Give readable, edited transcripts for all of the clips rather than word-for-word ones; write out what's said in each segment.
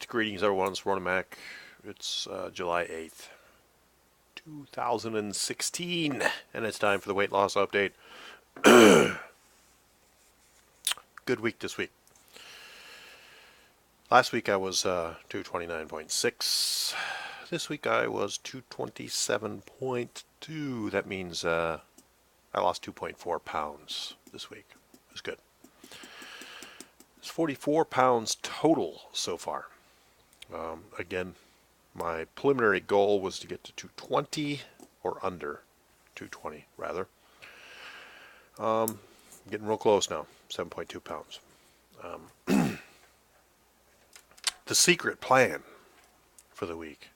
Greetings, everyone. It's Ronan Mac. It's July 8th, 2016, and it's time for the weight loss update. Good week this week. Last week I was 229.6. This week I was 227.2. That means I lost 2.4 pounds this week. It was good. It's 44 pounds total so far. Again, my preliminary goal was to get to 220 or under 220 rather. Getting real close now, 7.2 pounds. The secret plan for the week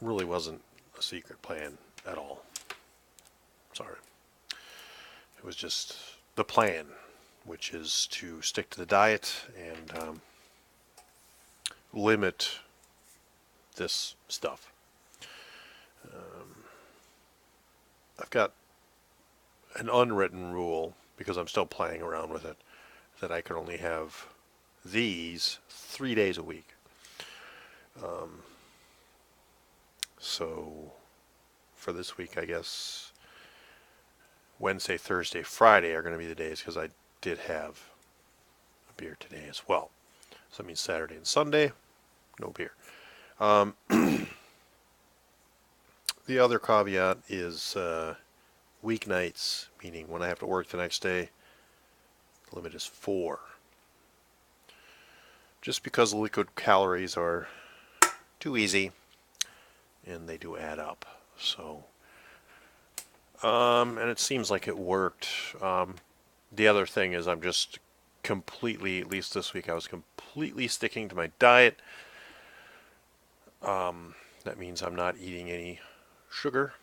really wasn't a secret plan at all. Sorry. It was just the plan, which is to stick to the diet and limit this stuff. I've got an unwritten rule, because I'm still playing around with it, that I can only have these 3 days a week. So for this week, I guess Wednesday, Thursday, Friday are going to be the days, because I did have a beer today as well. So that means Saturday and Sunday, no beer. The other caveat is weeknights, meaning when I have to work the next day, the limit is 4. Just because liquid calories are too easy and they do add up. So, and it seems like it worked. The other thing is I'm just completely, at least this week, I was completely sticking to my diet. That means I'm not eating any sugar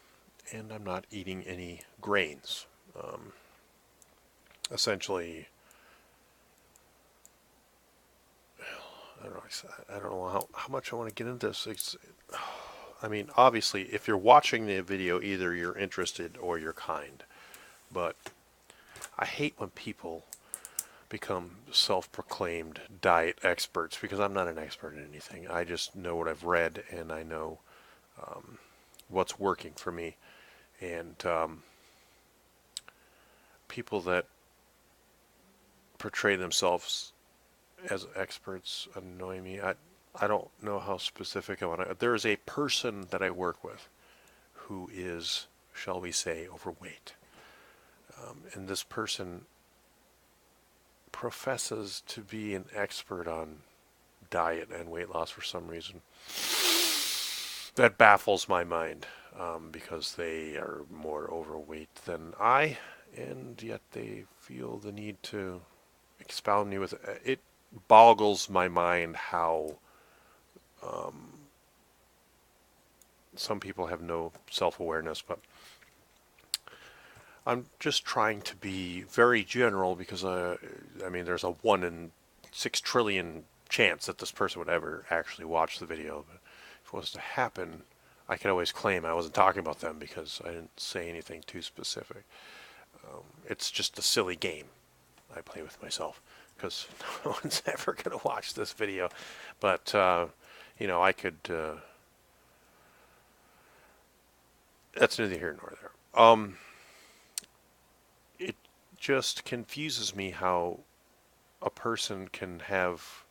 and I'm not eating any grains. Essentially, I don't know how much I want to get into this. I mean, obviously, if you're watching the video, either you're interested or you're kind. But I hate when people become self-proclaimed diet experts, because I'm not an expert in anything. I just know what I've read, and I know what's working for me. And people that portray themselves as experts annoy me. I don't know how specific I want to. There is a person that I work with who is, shall we say, overweight. And this person professes to be an expert on diet and weight loss for some reason. That baffles my mind, because they are more overweight than I, and yet they feel the need to expound me with it. It boggles my mind how some people have no self-awareness, but I'm just trying to be very general, because I mean, there's a 1 in 6 trillion chance that this person would ever actually watch the video. But if it was to happen, I could always claim I wasn't talking about them because I didn't say anything too specific. It's just a silly game I play with myself, because no one's ever going to watch this video. But, I could... that's neither here nor there. It just confuses me how a person can have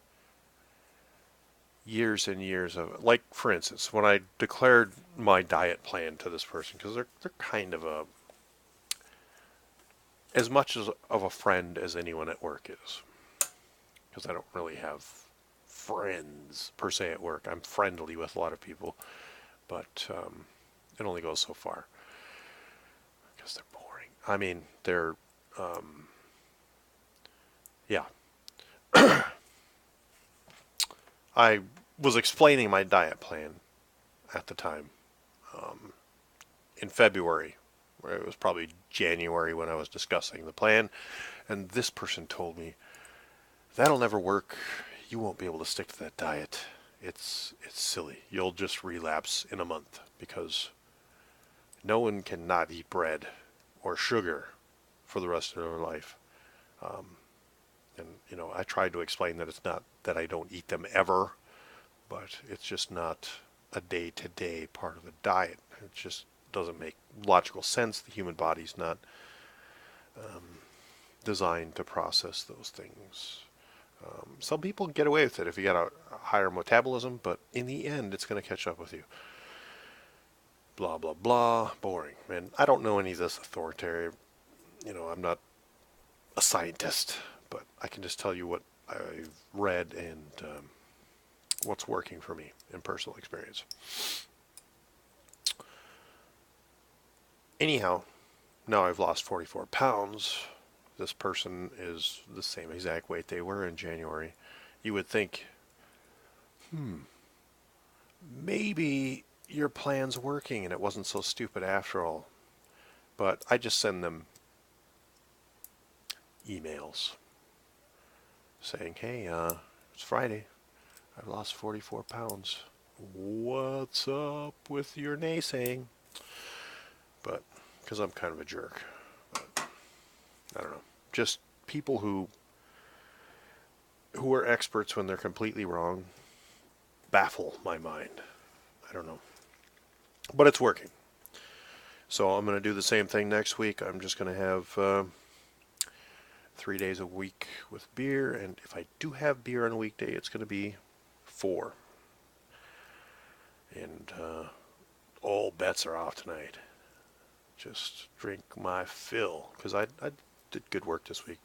years and years of... Like, for instance, when I declared my diet plan to this person, because they're kind of as much of a friend as anyone at work is, because I don't really have friends per se at work. I'm friendly with a lot of people, but it only goes so far, because they're boring. I mean, they're yeah. I was explaining my diet plan at the time, in February, where it was probably January when I was discussing the plan, and this person told me, "That'll never work. You won't be able to stick to that diet. It's silly. You'll just relapse in a month, because no one can not eat bread or sugar for the rest of their life." And I tried to explain that it's not that I don't eat them ever, but it's just not a day-to-day part of the diet. It just doesn't make logical sense. The human body's not designed to process those things. Some people get away with it if you got a higher metabolism, but in the end, it's going to catch up with you. Blah, blah, blah. Boring. And I don't know any of this authoritative. I'm not a scientist, but I can just tell you what I've read and what's working for me in personal experience. Anyhow, now I've lost 44 pounds. This person is the same exact weight they were in January. You would think, maybe your plan's working and it wasn't so stupid after all. But I just send them emails saying, hey, it's Friday. I've lost 44 pounds. What's up with your naysaying? But, because I'm kind of a jerk. But, I don't know. Just people who are experts when they're completely wrong baffle my mind. I don't know. But it's working. So I'm going to do the same thing next week. I'm just going to have 3 days a week with beer. And if I do have beer on a weekday, it's going to be 4. And all bets are off tonight. Just drink my fill. Because I did good work this week.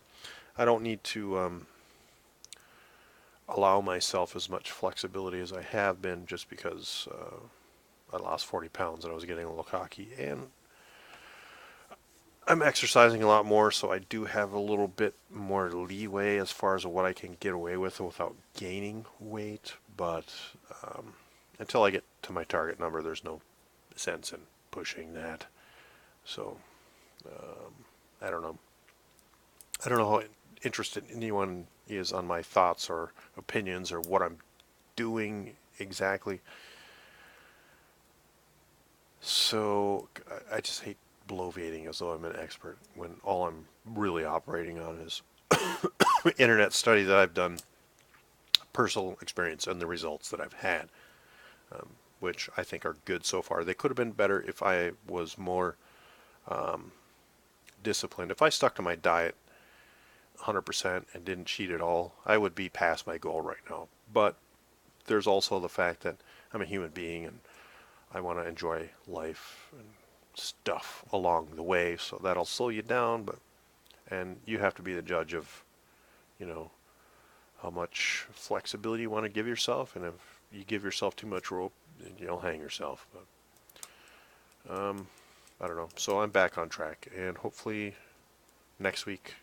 I don't need to allow myself as much flexibility as I have been just because I lost 40 pounds and I was getting a little cocky. And I'm exercising a lot more, so I do have a little bit more leeway as far as what I can get away with without gaining weight. But until I get to my target number, there's no sense in pushing that. So I don't know. I don't know how interested anyone is on my thoughts or opinions or what I'm doing exactly. So I just hate bloviating as though I'm an expert when all I'm really operating on is internet study that I've done, personal experience, and the results that I've had, which I think are good so far. They could have been better if I was more disciplined. If I stuck to my diet 100% and didn't cheat at all, I would be past my goal right now. But there's also the fact that I'm a human being and I want to enjoy life and stuff along the way, so that'll slow you down. And you have to be the judge of, how much flexibility you want to give yourself, and if you give yourself too much rope, then you'll hang yourself. But I don't know. So I'm back on track, and hopefully next week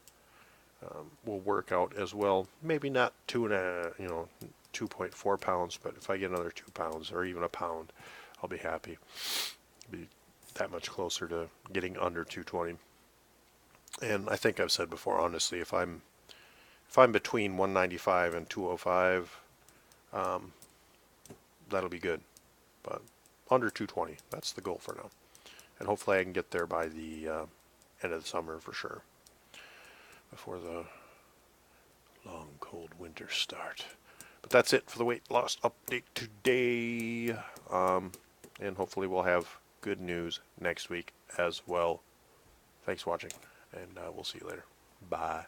will work out as well. Maybe not 2.4 pounds, but if I get another 2 pounds or even a pound, I'll be happy. Be that much closer to getting under 220. And I think I've said before, honestly, if I'm between 195 and 205, that'll be good. But under 220, that's the goal for now. And hopefully I can get there by the end of the summer for sure, before the long, cold winters start. But that's it for the weight loss update today. And hopefully we'll have good news next week as well. Thanks for watching, and we'll see you later. Bye.